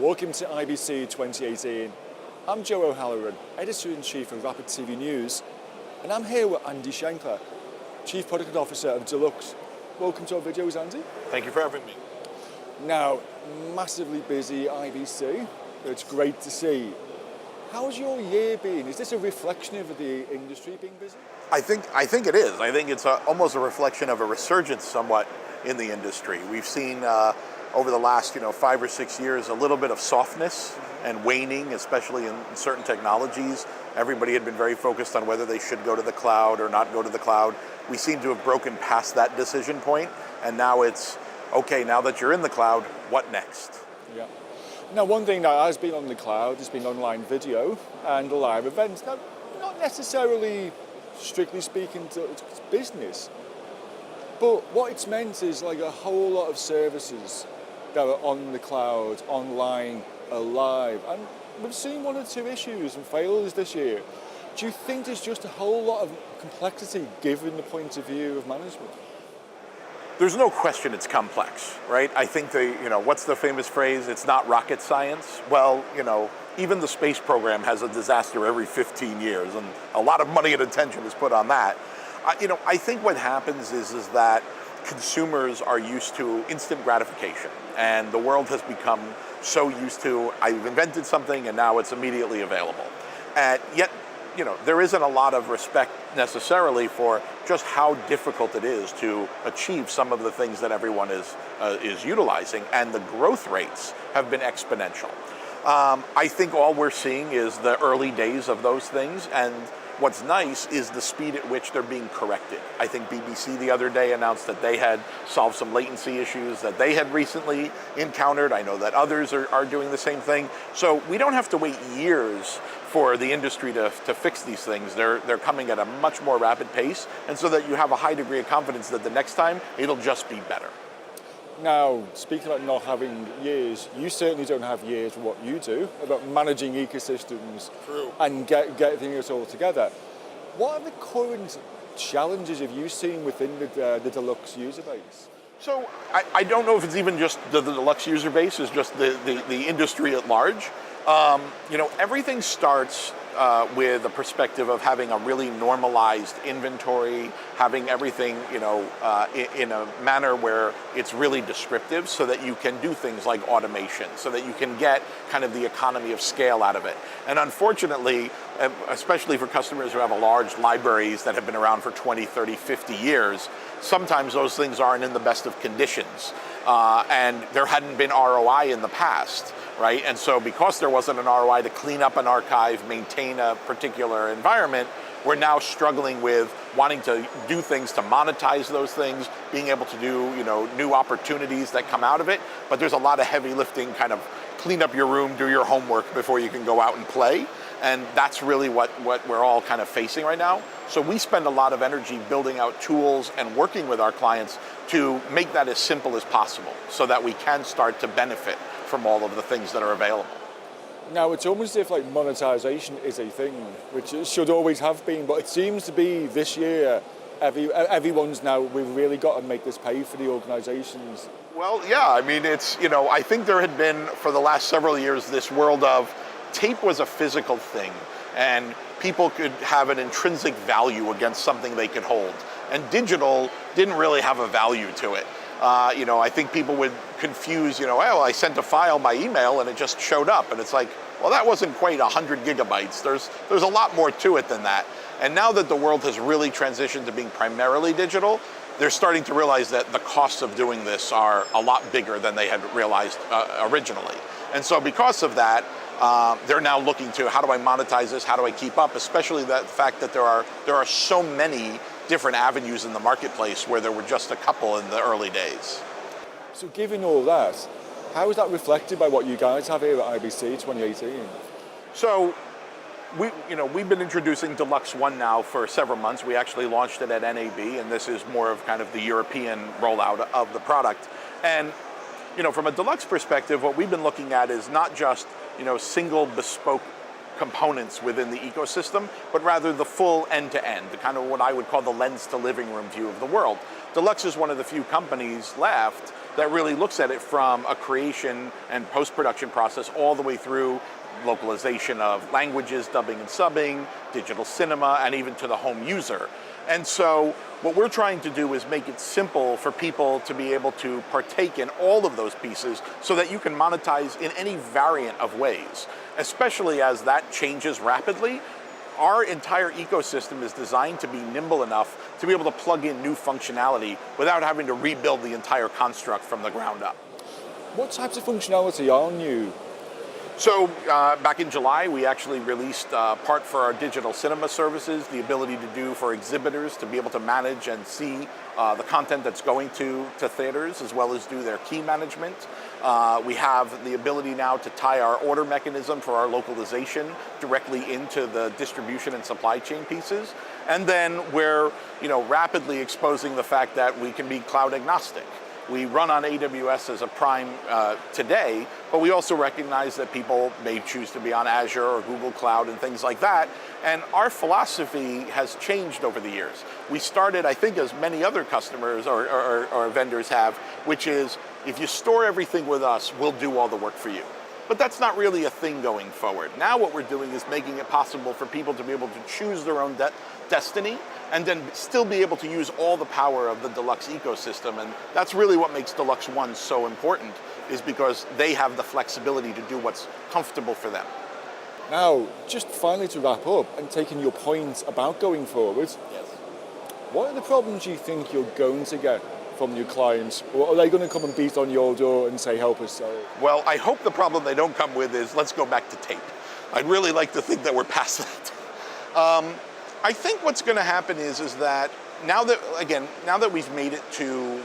Welcome to IBC 2018. I'm Joe O'Halloran, Editor-in-Chief of Rapid TV News, and I'm here with Andy Shenkler, Chief Product Officer of Deluxe. Welcome to our videos, Andy. Thank you for having me. Now, massively busy IBC. It's great to see. How's your year been? Is this a reflection of the industry being busy? I think it is. I think it's almost a reflection of a resurgence somewhat in the industry. We've seen over the last 5 or 6 years a little bit of softness and waning, especially in certain technologies. Everybody had been very focused on whether they should go to the cloud or not go to the cloud. We seem to have broken past that decision point, and now it's, okay, now that you're in the cloud, what next? Yeah. Now, one thing that has been on the cloud has been online video and live events. Now, not necessarily, strictly speaking, to business, but what it's meant is like a whole lot of services that are on the cloud, online, alive. And we've seen 1 or 2 issues and failures this year. Do you think there's just a whole lot of complexity given the point of view of management? There's no question it's complex, right? I think what's the famous phrase? It's not rocket science. Well, even the space program has a disaster every 15 years, and a lot of money and attention is put on that. I think what happens is that consumers are used to instant gratification, and the world has become so used to, I've invented something and now it's immediately available. And yet, there isn't a lot of respect necessarily for just how difficult it is to achieve some of the things that everyone is utilizing, and the growth rates have been exponential. I think all we're seeing is the early days of those things, and what's nice is the speed at which they're being corrected. I think BBC the other day announced that they had solved some latency issues that they had recently encountered. I know that others are doing the same thing. So we don't have to wait years for the industry to fix these things. They're coming at a much more rapid pace, and so that you have a high degree of confidence that the next time it'll just be better. Now, speaking about not having years, you certainly don't have years for what you do, about managing ecosystems. True. And getting it all together. What are the current challenges have you seen within the Deluxe user base? So I don't know if it's even just the Deluxe user base, it's just the industry at large. Everything starts with a perspective of having a really normalized inventory, having everything, in a manner where it's really descriptive, so that you can do things like automation, so that you can get kind of the economy of scale out of it. And unfortunately, especially for customers who have large libraries that have been around for 20, 30, 50 years, sometimes those things aren't in the best of conditions. And there hadn't been ROI in the past. Right? And so because there wasn't an ROI to clean up an archive, maintain a particular environment, we're now struggling with wanting to do things to monetize those things, being able to do new opportunities that come out of it. But there's a lot of heavy lifting, kind of clean up your room, do your homework before you can go out and play. And that's really what we're all kind of facing right now. So we spend a lot of energy building out tools and working with our clients to make that as simple as possible, so that we can start to benefit from all of the things that are available. Now, it's almost as if like monetization is a thing, which it should always have been, but it seems to be this year, everyone's now, we've really got to make this pay for the organizations. Well, yeah, I mean, it's, I think there had been, for the last several years, this world of tape was a physical thing, and people could have an intrinsic value against something they could hold. And digital didn't really have a value to it. I think people would confuse, oh, I sent a file by email and it just showed up. And it's like, well, that wasn't quite 100 gigabytes. There's a lot more to it than that. And now that the world has really transitioned to being primarily digital, they're starting to realize that the costs of doing this are a lot bigger than they had realized originally. And so because of that, they're now looking to, how do I monetize this? How do I keep up? Especially the fact that there are so many different avenues in the marketplace where there were just a couple in the early days. So given all that, how is that reflected by what you guys have here at IBC 2018? So we've been introducing DeluxeOne now for several months. We actually launched it at NAB, and this is more of kind of the European rollout of the product. And from a Deluxe perspective, what we've been looking at is not just single bespoke components within the ecosystem, but rather the full end-to-end, the kind of what I would call the lens to living room view of the world. Deluxe is one of the few companies left that really looks at it from a creation and post-production process all the way through localization of languages, dubbing and subbing, digital cinema, and even to the home user. And so what we're trying to do is make it simple for people to be able to partake in all of those pieces so that you can monetize in any variant of ways, especially as that changes rapidly. Our entire ecosystem is designed to be nimble enough to be able to plug in new functionality without having to rebuild the entire construct from the ground up. What types of functionality are new? So back in July, we actually released part for our digital cinema services, the ability to do for exhibitors to be able to manage and see the content that's going to theaters, as well as do their key management. We have the ability now to tie our order mechanism for our localization directly into the distribution and supply chain pieces. And then we're rapidly exposing the fact that we can be cloud agnostic. We run on AWS as a prime today, but we also recognize that people may choose to be on Azure or Google Cloud and things like that. And our philosophy has changed over the years. We started, I think, as many other customers or vendors have, which is, if you store everything with us, we'll do all the work for you. But that's not really a thing going forward. Now what we're doing is making it possible for people to be able to choose their own destiny and then still be able to use all the power of the Deluxe ecosystem. And that's really what makes DeluxeOne so important, is because they have the flexibility to do what's comfortable for them. Now, just finally to wrap up, and taking your point about going forward, Yes. what are the problems you think you're going to get from your clients? Or are they going to come and beat on your door and say, help us sell it? Well, I hope the problem they don't come with is, let's go back to tape. I'd really like to think that we're past that. I think what's going to happen is that now that we've made it to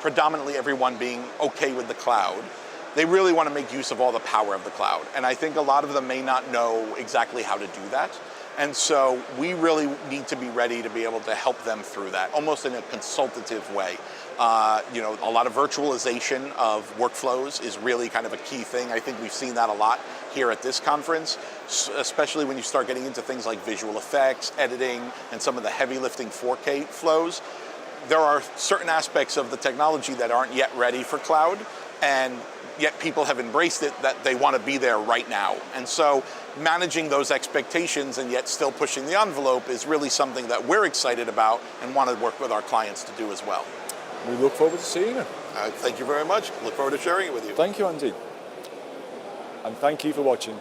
predominantly everyone being okay with the cloud, they really want to make use of all the power of the cloud. And I think a lot of them may not know exactly how to do that. And so we really need to be ready to be able to help them through that, almost in a consultative way. A lot of virtualization of workflows is really kind of a key thing. I think we've seen that a lot here at this conference, especially when you start getting into things like visual effects, editing, and some of the heavy lifting 4K flows. There are certain aspects of the technology that aren't yet ready for cloud, and yet people have embraced it, that they want to be there right now. And so managing those expectations and yet still pushing the envelope is really something that we're excited about and want to work with our clients to do as well. We look forward to seeing it. Thank you very much. Look forward to sharing it with you. Thank you, Andy. And thank you for watching.